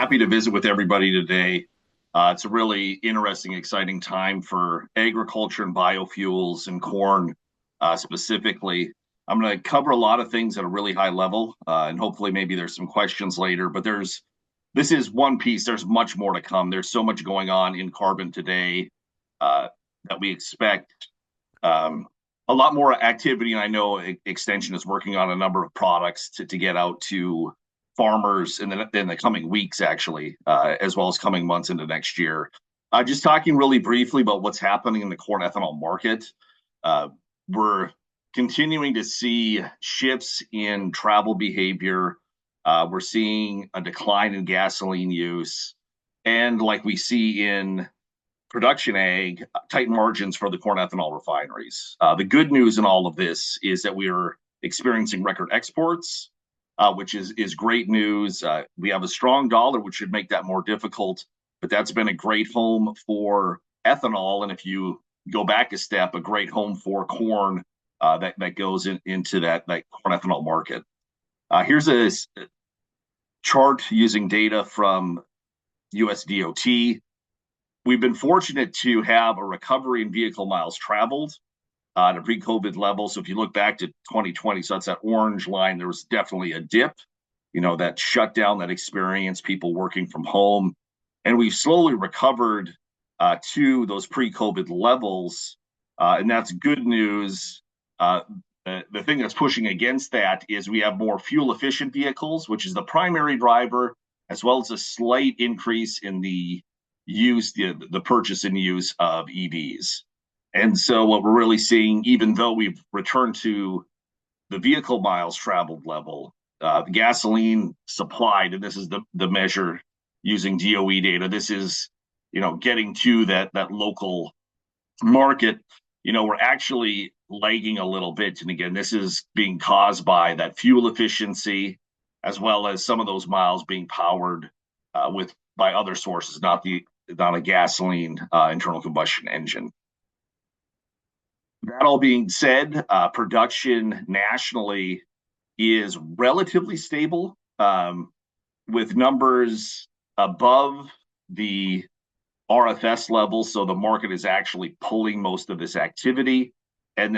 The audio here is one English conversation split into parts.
happy to visit with everybody today. It's a really interesting, exciting time for agriculture and biofuels and corn specifically. I'm going to cover a lot of things at a really high level, and hopefully maybe there's some questions later. But this is one piece. There's much more to come. There's so much going on in carbon today that we expect a lot more activity. And I know Extension is working on a number of products to get out to farmers in the coming weeks, actually, as well as coming months into next year. Just talking really briefly about what's happening in the corn ethanol market. We're continuing to see shifts in travel behavior. We're seeing a decline in gasoline use. And like we see in production ag, tight margins for the corn ethanol refineries. The good news in all of this is that we are experiencing record exports, which is great news. We have a strong dollar, which should make that more difficult, but that's been a great home for ethanol. And if you go back a step, a great home for corn that goes into that corn ethanol market. Here's a chart using data from USDOT. We've been fortunate to have a recovery in vehicle miles traveled to pre-COVID levels. So if you look back to 2020, so that's that orange line, there was definitely a dip, that shutdown, that experience, people working from home. And we've slowly recovered to those pre-COVID levels. And that's good news. The thing that's pushing against that is we have more fuel efficient vehicles, which is the primary driver, as well as a slight increase in the purchase and use of EVs. And so what we're really seeing, even though we've returned to the vehicle miles traveled level, the gasoline supplied, and this is the measure using DOE data, this is, getting to that local market, we're actually lagging a little bit. And again, this is being caused by that fuel efficiency, as well as some of those miles being powered by other sources, not a gasoline internal combustion engine. That all being said, production nationally is relatively stable, with numbers above the RFS level. So the market is actually pulling most of this activity, and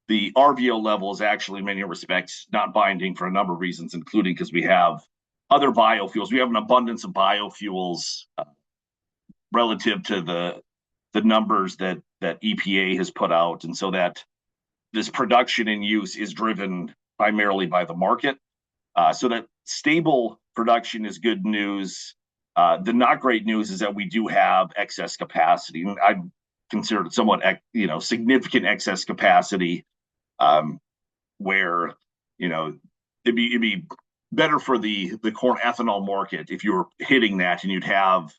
the RVO level is actually, in many respects, not binding for a number of reasons, including because we have other biofuels. We have an abundance of biofuels relative to the numbers that EPA has put out. And so that this production and use is driven primarily by the market. So that stable production is good news. The not great news is that we do have excess capacity. And I consider it somewhat, significant excess capacity, where, it'd be better for the corn ethanol market if you were hitting that, and you'd have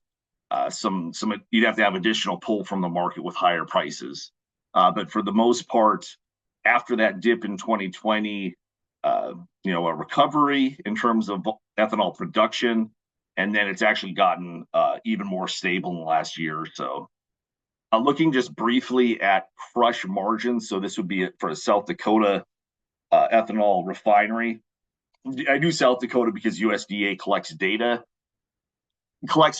you'd have to have additional pull from the market with higher prices. But for the most part, after that dip in 2020, a recovery in terms of ethanol production, and then it's actually gotten even more stable in the last year or so. Looking just briefly at crush margins, so this would be for a South Dakota ethanol refinery. I do South Dakota because USDA collects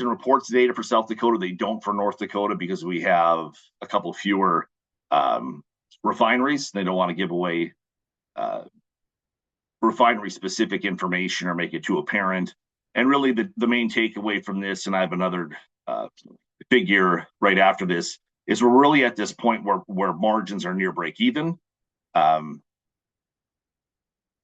and reports data for South Dakota. They don't for North Dakota because we have a couple fewer refineries. They don't want to give away refinery specific information or make it too apparent. And really the main takeaway from this, and I have another figure right after this, is we're really at this point where margins are near break even.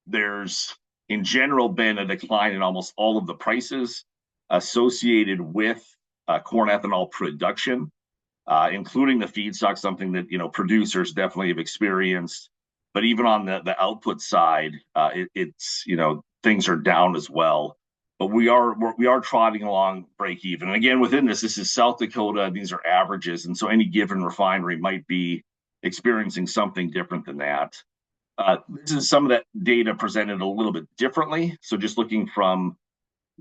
There's in general been a decline in almost all of the prices associated with corn ethanol production, including the feedstock, something that producers definitely have experienced. But even on the output side, it's things are down as well. But we are trotting along break even. And again, within this is South Dakota. These are averages, and so any given refinery might be experiencing something different than that. This is some of that data presented a little bit differently. So just looking from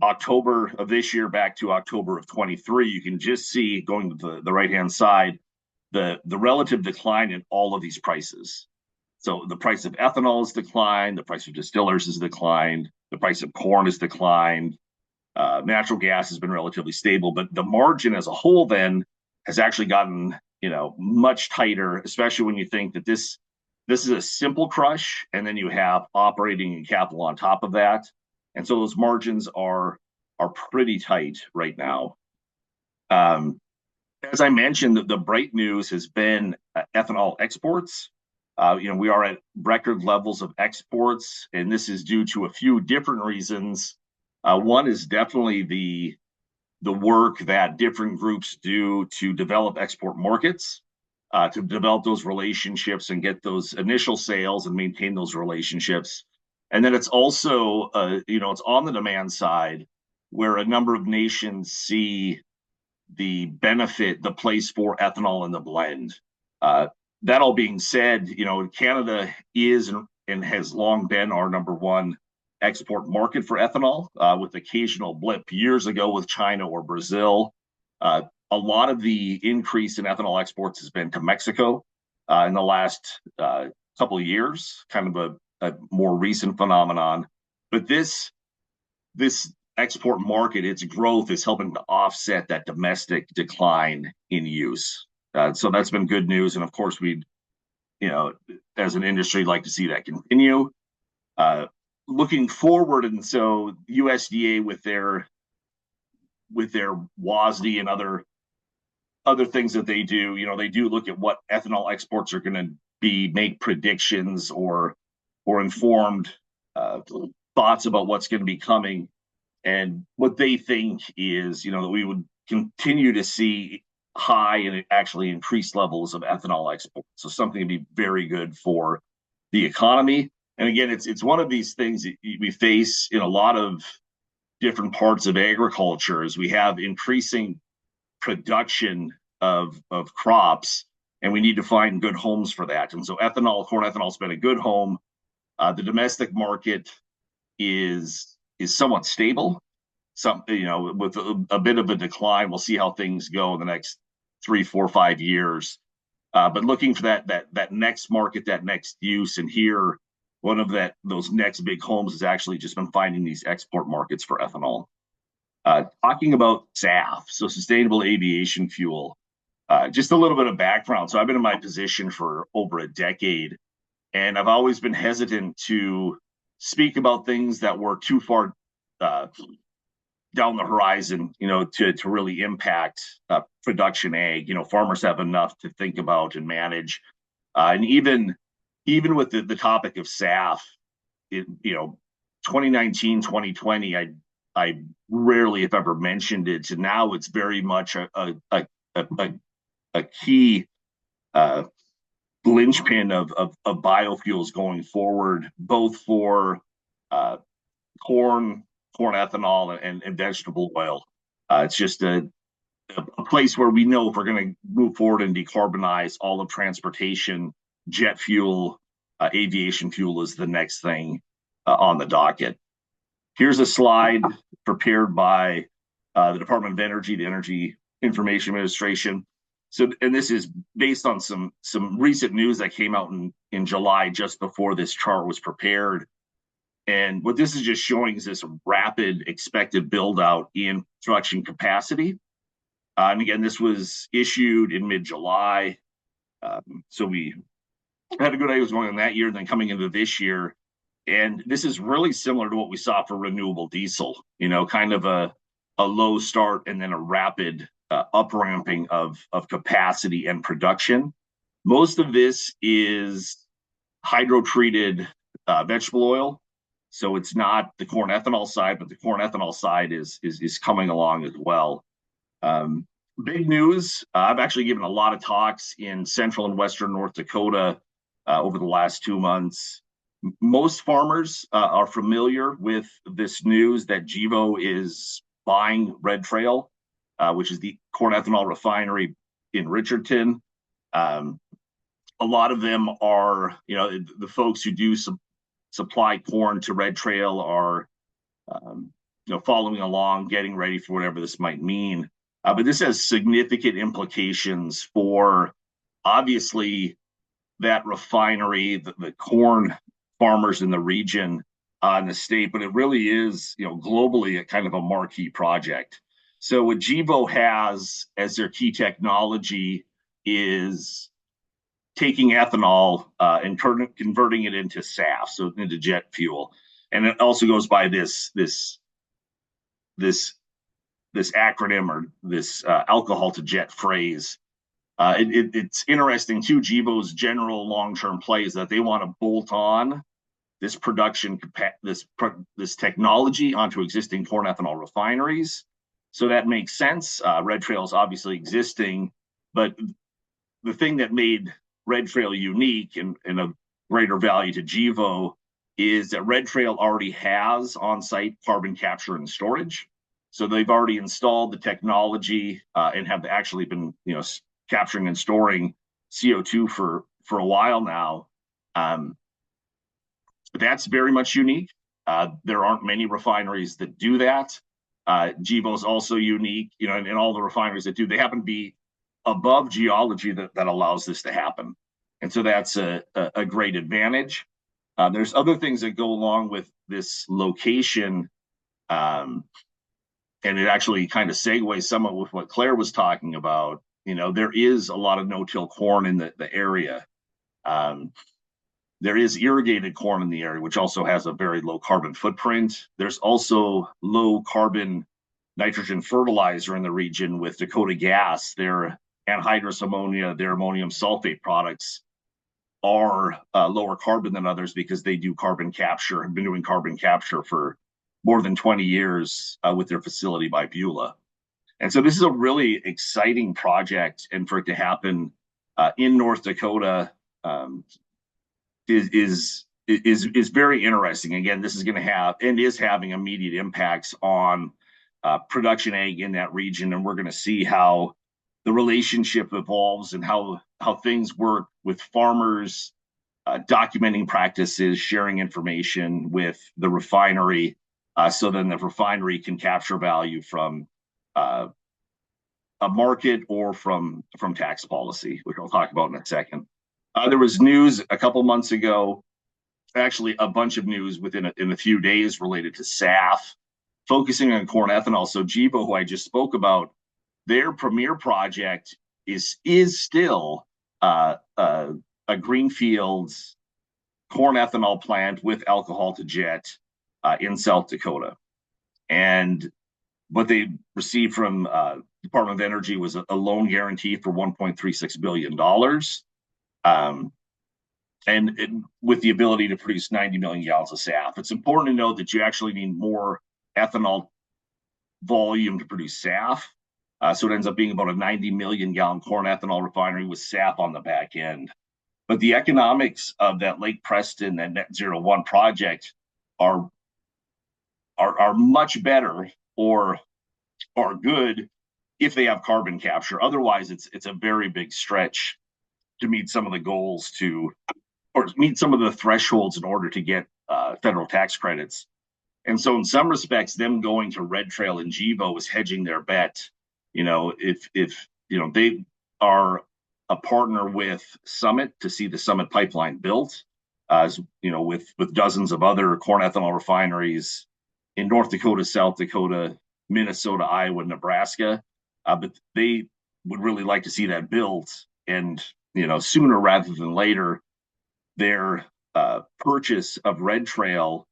October of this year back to October of 23, you can just see, going to the right-hand side, the relative decline in all of these prices. So the price of ethanol has declined, the price of distillers has declined, the price of corn has declined, Natural gas has been relatively stable, but the margin as a whole then has actually gotten, much tighter, especially when you think that this is a simple crush, and then you have operating and capital on top of that, and so those margins are pretty tight right now. As I mentioned, the bright news has been ethanol exports. We are at record levels of exports, and this is due to a few different reasons. One is definitely the work that different groups do to develop export markets, to develop those relationships and get those initial sales and maintain those relationships. And then it's also, it's on the demand side where a number of nations see the benefit, the place for ethanol in the blend. That all being said, Canada is and has long been our number one export market for ethanol, with occasional blip years ago with China or Brazil. A lot of the increase in ethanol exports has been to Mexico in the last couple of years, kind of a more recent phenomenon. But this export market, its growth is helping to offset that domestic decline in use. So that's been good news. And of course, we'd, as an industry, like to see that continue. Looking forward, and so USDA with their WASDE and other things that they do, they do look at what ethanol exports are going to be, make predictions or informed thoughts about what's going to be coming. And what they think is, that we would continue to see high and actually increased levels of ethanol exports. So something to be very good for the economy. And again, it's one of these things that we face in a lot of different parts of agriculture, as we have increasing production of crops, and we need to find good homes for that. And so corn ethanol has been a good home. The domestic market is somewhat stable. With a bit of a decline. We'll see how things go in the next 3, 4, 5 years. But looking for that next market, that next use, and here, one of those next big homes has actually just been finding these export markets for ethanol. Talking about SAF, so sustainable aviation fuel. Just a little bit of background. So I've been in my position for over a decade, and I've always been hesitant to speak about things that were too far down the horizon, to really impact production ag. Farmers have enough to think about and manage. And even with the topic of SAF, 2019, 2020, I rarely, if ever, mentioned it. And now it's very much a key linchpin of biofuels going forward, both for corn ethanol and vegetable oil. It's just a place where we know if we're going to move forward and decarbonize all of transportation, jet fuel, aviation fuel is the next thing on the docket. Here's a slide prepared by the Department of Energy, the Energy Information Administration. So, and this is based on some recent news that came out in July, just before this chart was prepared. And what this is just showing is this rapid expected build out in production capacity. And again, this was issued in mid-July. So we had a good idea what was going on that year, then coming into this year. And this is really similar to what we saw for renewable diesel, kind of a low start and then a rapid up-ramping of capacity and production. Most of this is hydrotreated vegetable oil. So it's not the corn ethanol side, but the corn ethanol side is coming along as well. Big news. I've actually given a lot of talks in central and western North Dakota over the last 2 months. Most farmers are familiar with this news that Gevo is buying Red Trail, which is the corn ethanol refinery in Richardson. A lot of them are, the folks who do supply corn to Red Trail are, following along, getting ready for whatever this might mean. But this has significant implications for, obviously, that refinery, the corn farmers in the region, in the state, but it really is, globally a kind of a marquee project. So what Gevo has as their key technology is taking ethanol and converting it into SAF, so into jet fuel, and it also goes by this acronym, or this alcohol to jet phrase. It's interesting too. Gevo's general long-term play is that they want to bolt on this production, this technology onto existing corn ethanol refineries. So that makes sense. Red Trail is obviously existing, but the thing that made Red Trail unique and of greater value to Gevo is that Red Trail already has on-site carbon capture and storage. So they've already installed the technology and have actually been, capturing and storing CO2 for a while now. That's very much unique. There aren't many refineries that do that. Gevo is also unique, and all the refineries that do, they happen to be above geology that allows this to happen. And so that's a great advantage. There's other things that go along with this location, and it actually kind of segues somewhat with what Claire was talking about. There is a lot of no-till corn in the area. There is irrigated corn in the area, which also has a very low carbon footprint. There's also low carbon nitrogen fertilizer in the region with Dakota Gas. Their anhydrous ammonia, their ammonium sulfate products are lower carbon than others because they do carbon capture, have been doing carbon capture for more than 20 years with their facility by Beulah. And so this is a really exciting project, and for it to happen in North Dakota is very interesting. Again, this is going to have and is having immediate impacts on production ag in that region, and we're going to see how the relationship evolves and how things work with farmers documenting practices, sharing information with the refinery, so then the refinery can capture value from a market or from tax policy, which I'll talk about in a second. There was news a couple months ago, actually a bunch of news within a few days related to SAF, focusing on corn ethanol. So Gevo, who I just spoke about, their premier project is still a greenfields corn ethanol plant with alcohol to jet in South Dakota. And what they received from Department of Energy was a loan guarantee for $1.36 billion. With the ability to produce 90 million gallons of SAF. It's important to note that you actually need more ethanol volume to produce SAF. So it ends up being about a 90 million gallon corn ethanol refinery with SAF on the back end. But the economics of that Lake Preston and Net Zero 1 project are much better or are good if they have carbon capture. Otherwise, it's a very big stretch to meet some of the goals or meet some of the thresholds in order to get federal tax credits. And so in some respects, them going to Red Trail and Gevo is hedging their bet. If they are a partner with Summit to see the Summit pipeline built, as with dozens of other corn ethanol refineries in North Dakota, South Dakota, Minnesota, Iowa, Nebraska, but they would really like to see that built, and sooner rather than later. Their purchase of Red Trail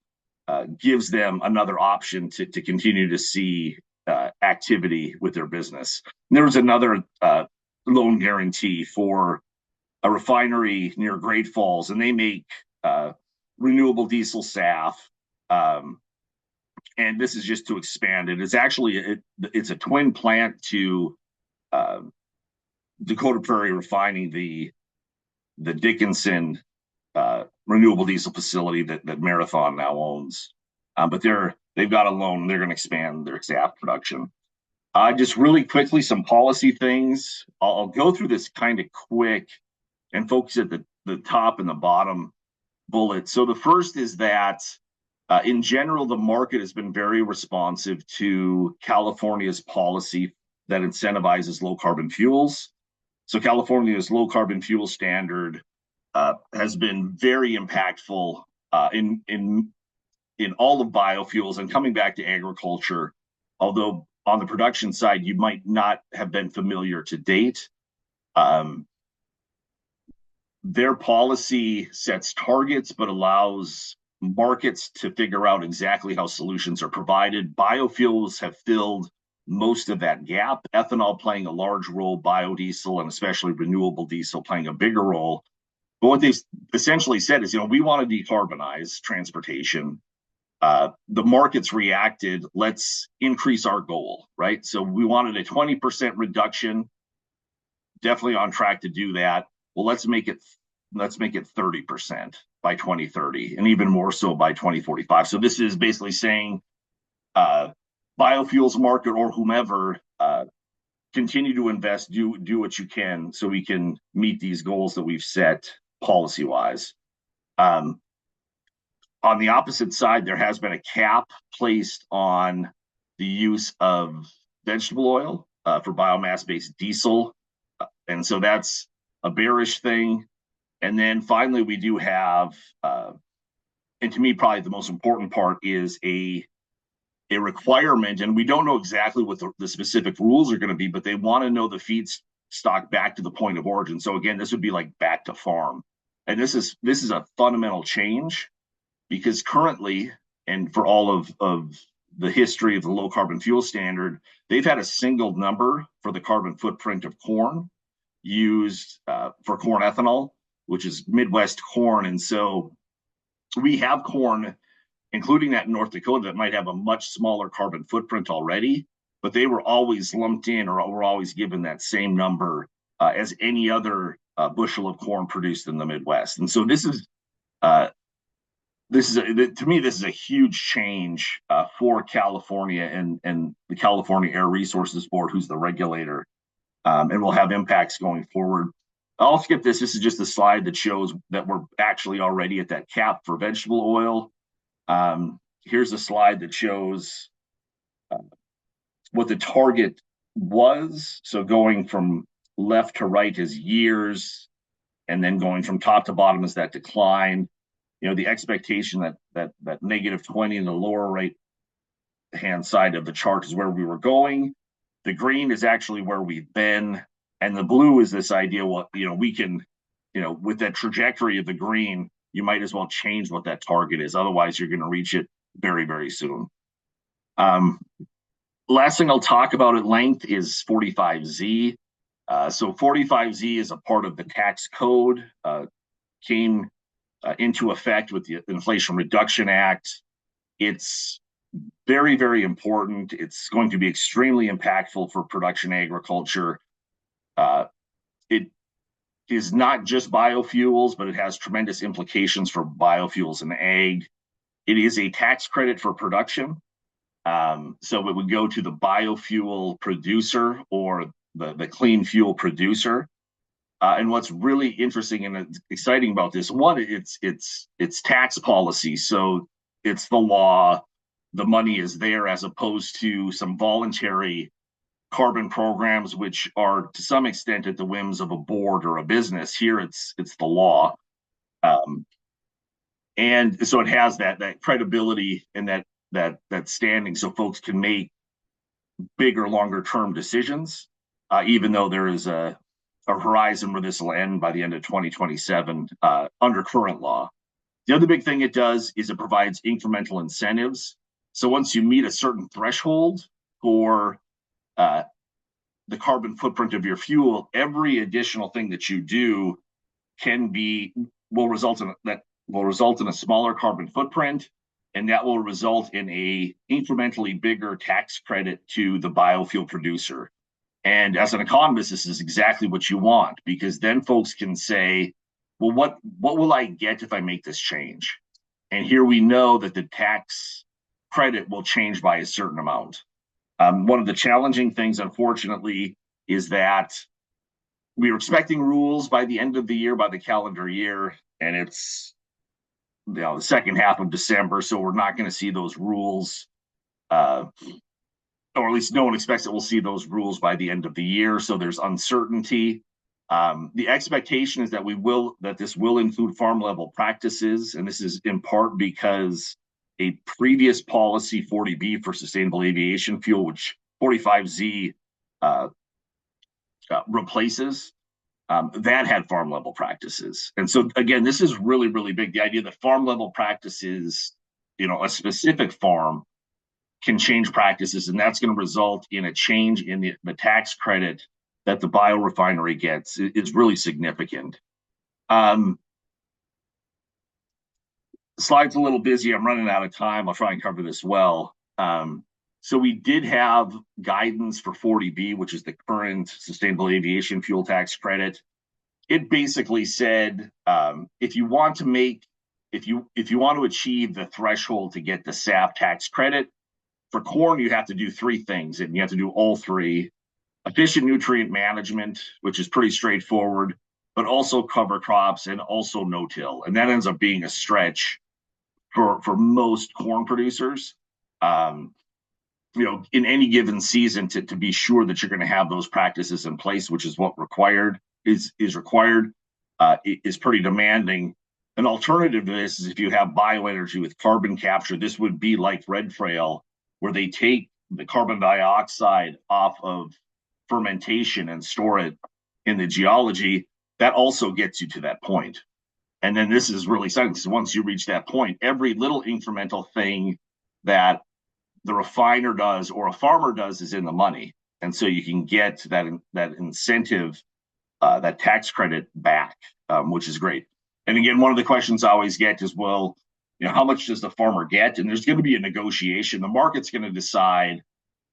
gives them another option to continue to see activity with their business. And there was another loan guarantee for a refinery near Great Falls, and they make renewable diesel SAF. And this is just to expand it. It's actually it's a twin plant to Dakota Prairie Refining, the Dickinson renewable diesel facility that Marathon now owns. But they've got a loan. They're going to expand their SAF production. Just really quickly, some policy things. I'll go through this kind of quick and focus at the top and the bottom bullet. So the first is that in general, the market has been very responsive to California's policy that incentivizes low carbon fuels. So California's low carbon fuel standard has been very impactful in in all of biofuels. And coming back to agriculture, although on the production side, you might not have been familiar to date, their policy sets targets, but allows markets to figure out exactly how solutions are provided. Biofuels have filled most of that gap, ethanol playing a large role, biodiesel, and especially renewable diesel playing a bigger role. But what they essentially said is, we want to decarbonize transportation. The markets reacted, let's increase our goal, right? So we wanted a 20% reduction, definitely on track to do that. Well, let's make it 30% by 2030, and even more so by 2045. So this is basically saying, biofuels market or whomever, continue to invest, do what you can so we can meet these goals that we've set policy wise. On the opposite side, there has been a cap placed on the use of vegetable oil for biomass-based diesel. And so that's a bearish thing. And then finally, we do have, and to me, probably the most important part is a requirement, and we don't know exactly what the specific rules are going to be, but they want to know the feedstock back to the point of origin. So again, this would be like back to farm. And this is a fundamental change, because currently, and for all of the history of the low carbon fuel standard, they've had a single number for the carbon footprint of corn used for corn ethanol, which is Midwest corn. And so we have corn, including that in North Dakota, that might have a much smaller carbon footprint already, but they were always lumped in, or were always given that same number as any other bushel of corn produced in the Midwest. And so this is to me, this is a huge change for California and the California Air Resources Board, who's the regulator, and will have impacts going forward. I'll skip this. This is just a slide that shows that we're actually already at that cap for vegetable oil. Here's a slide that shows what the target was. So going from left to right is years, and then going from top to bottom is that decline. The expectation that negative 20 in the lower right hand side of the chart is where we were going. The green is actually where we've been, and the blue is this idea, we can, with that trajectory of the green, you might as well change what that target is. Otherwise, you're going to reach it very, very soon. Last thing I'll talk about at length is 45Z. So 45Z is a part of the tax code, came into effect with the Inflation Reduction Act. It's very, very important. It's going to be extremely impactful for production agriculture. It is not just biofuels, but it has tremendous implications for biofuels and ag. It is a tax credit for production. So it would go to the biofuel producer or the clean fuel producer. And what's really interesting and exciting about this, one, it's tax policy. So it's the law, the money is there, as opposed to some voluntary carbon programs, which are to some extent at the whims of a board or a business. Here it's the law. And so it has that credibility and that standing, so folks can make bigger, longer term decisions, even though there is a horizon where this will end by the end of 2027 under current law. The other big thing it does is it provides incremental incentives. So once you meet a certain threshold for the carbon footprint of your fuel, every additional thing that you do will result in a smaller carbon footprint, and that will result in a incrementally bigger tax credit to the biofuel producer. And as an economist, this is exactly what you want, because then folks can say, well, what will I get if I make this change? And here we know that the tax credit will change by a certain amount. One of the challenging things, unfortunately, is that we were expecting rules by the end of the year, by the calendar year, and it's the second half of December, so we're not going to see those rules, or at least no one expects that we'll see those rules by the end of the year. So there's uncertainty. The expectation is that this will include farm level practices, and this is in part because a previous policy 40B for sustainable aviation fuel, which 45Z replaces. That had farm level practices. And so again, this is really, really big. The idea that farm level practices, a specific farm can change practices, and that's going to result in a change in the tax credit that the biorefinery gets is really significant. Slide's a little busy. I'm running out of time. I'll try and cover this well. So we did have guidance for 40B, which is the current sustainable aviation fuel tax credit. It basically said if you want to achieve the threshold to get the SAF tax credit for corn, you have to do three things, and you have to do all three: efficient nutrient management, which is pretty straightforward, but also cover crops and also no-till, and that ends up being a stretch for most corn producers. In any given season to be sure that you're going to have those practices in place, which is what is required, is pretty demanding. An alternative to this is if you have bioenergy with carbon capture. This would be like red trail, where they take the carbon dioxide off of fermentation and store it in the geology. That also gets you to that point. And then this is really exciting, because once you reach that point, every little incremental thing that the refiner does or a farmer does is in the money. And so you can get that incentive, that tax credit back, which is great. And again, one of the questions I always get is, well, how much does the farmer get? And there's going to be a negotiation. The market's going to decide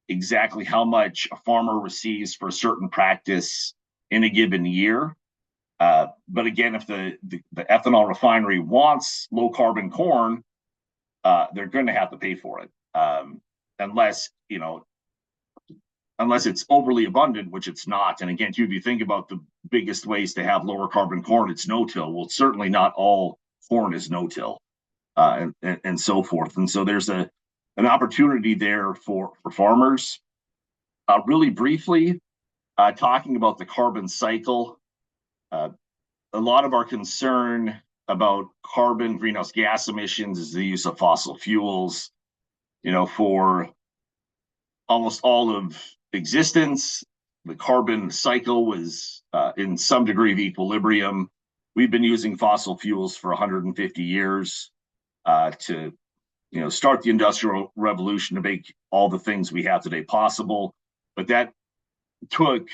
exactly how much a farmer receives for a certain practice in a given year. But again, if the ethanol refinery wants low carbon corn, they're going to have to pay for it, unless it's overly abundant, which it's not. And again, if you think about the biggest ways to have lower carbon corn, it's no-till. Well, certainly not all corn is no-till, and so forth. And so there's an opportunity there for farmers. Really briefly, talking about the carbon cycle. A lot of our concern about carbon greenhouse gas emissions is the use of fossil fuels. For almost all of existence, the carbon cycle was in some degree of equilibrium. We've been using fossil fuels for 150 years to start the Industrial Revolution, to make all the things we have today possible. But that took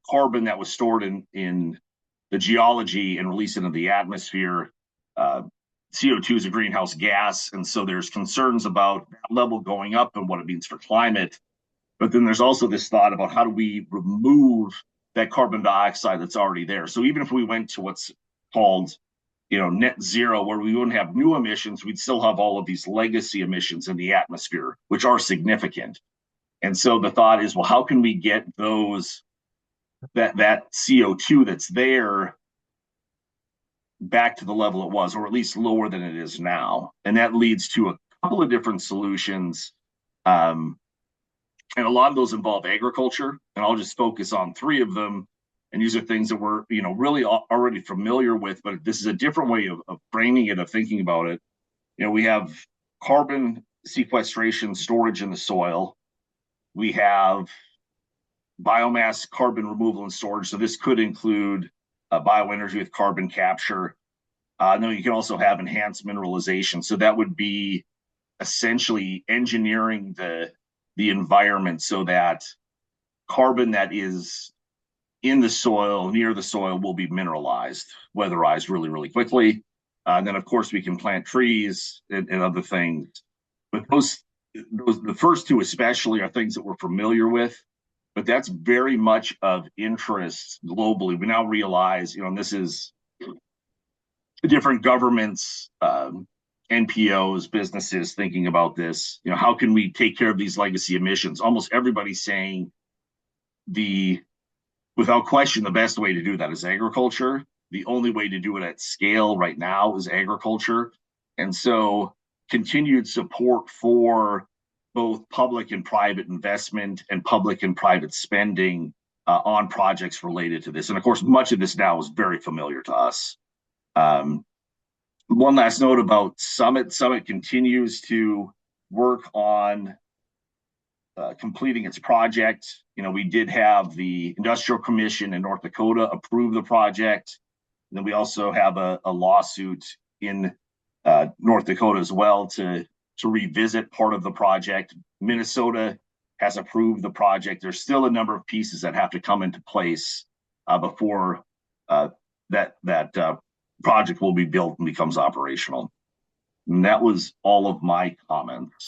carbon that was stored in the geology and released into the atmosphere. CO2 is a greenhouse gas, and so there's concerns about that level going up and what it means for climate. But then there's also this thought about how do we remove that carbon dioxide that's already there. So even if we went to what's called net zero, where we wouldn't have new emissions, we'd still have all of these legacy emissions in the atmosphere, which are significant. And so the thought is, well, how can we get that CO2 that's there back to the level it was, or at least lower than it is now? And that leads to a couple of different solutions. And a lot of those involve agriculture, and I'll just focus on three of them. And these are things that we're, really already familiar with, but this is a different way of framing it, of thinking about it. We have carbon sequestration, storage in the soil. We have biomass carbon removal and storage. So this could include bioenergy with carbon capture. And then you can also have enhanced mineralization. So that would be essentially engineering the environment so that carbon that is in the soil, near the soil, will be mineralized, weatherized really, really quickly. And then, of course, we can plant trees and other things. But the first two especially are things that we're familiar with, but that's very much of interest globally. We now realize, and this is different governments, NPOs, businesses thinking about this. How can we take care of these legacy emissions? Almost everybody's saying without question, the best way to do that is agriculture. The only way to do it at scale right now is agriculture. And so continued support for both public and private investment and public and private spending on projects related to this. And of course, much of this now is very familiar to us. One last note about Summit. Summit continues to work on completing its project. We did have the Industrial Commission in North Dakota approve the project. And then we also have a lawsuit in North Dakota as well to revisit part of the project. Minnesota has approved the project. There's still a number of pieces that have to come into place before that project will be built and becomes operational. And that was all of my comments.